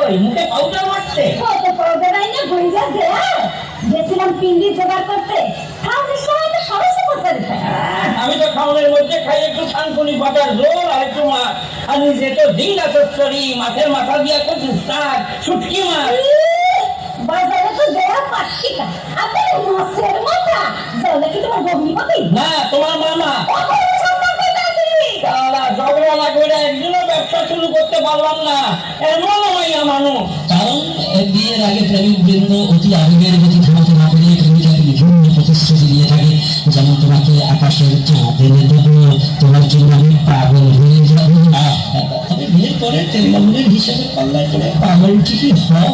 কই মুখে পাউডার মারছে? কত পাউডার আইনে গইজা দেয়া গেছিলাম পিন্ডি জোগাড় করতে। খাওয়ানোর সময় তো সমস্যা করতে দিতে। আমি তো খাওয়ানোর মধ্যে খাই একটু থানকুনি পাতার ঝোল আর একটু মাছ, আর নিজে তো জিলা চচ্চড়ি, মাছের মাথা দিয়া কচু শাক, শুটকি মাছ। বাজারে তো দেয়া পাঁচটিকা, আপনার মাছের মাথা যাওলে কি তোমার বমি হবে? না, তোমার মামা। তারা ঝগড়া লাগবে, একজনও ব্যবসা শুরু করতে পারলাম না, এমন মাইয়া মানুষ। কারণ বিয়ের আগে প্রেমিক বৃন্দ অতি আবেগের গতি থামাতে না পেরে প্রেমিকাকে বিভিন্ন প্রতিশ্রুতি দিয়ে থাকে, যেমন তোমাকে আকাশের চাঁদ এনে দেবো, তোমার জন্য আমি পাগল হয়ে যাবো। তবে বিয়ের পরে তেলবাবুরের হিসেবে পাল্লায় করে পাগল ঠিকই হয়,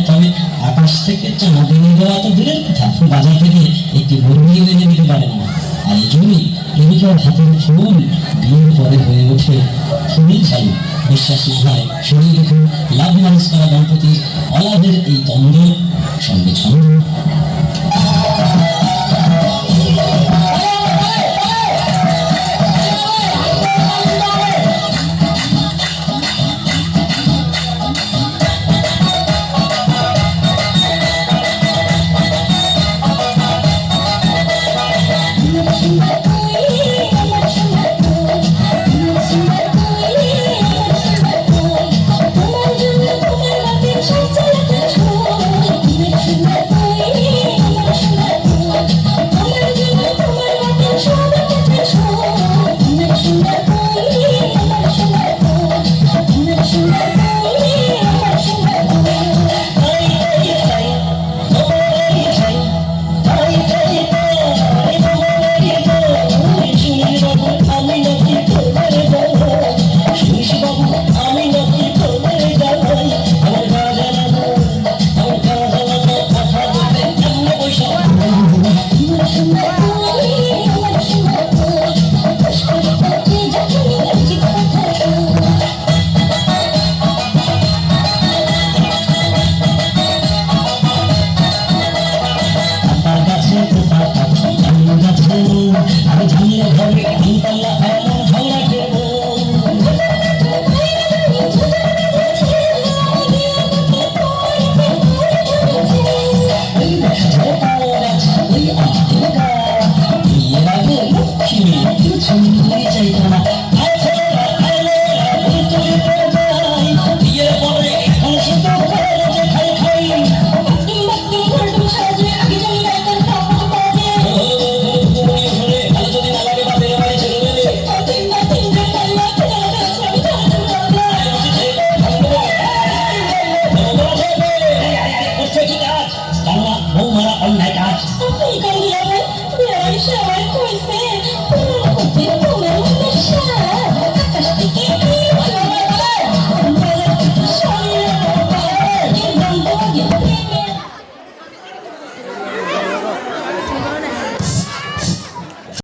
তবে আকাশ থেকে চাঁদ এনে দেওয়া তো দূরের কথা, বাজার থেকে একটি বন্ধু এনে দিতে পারে না। আর এই জন্যই প্রেমিকার হাতের ফুল বিয়ের পরে হয়ে ওঠে ফুলের ঝাড়ু। বিশ্বাসী হয় শুনে দেখুন লাভ ম্যারেজ করা দম্পতির অলাভের এই দ্বন্দ্ব সঙ্গে ছন্দ।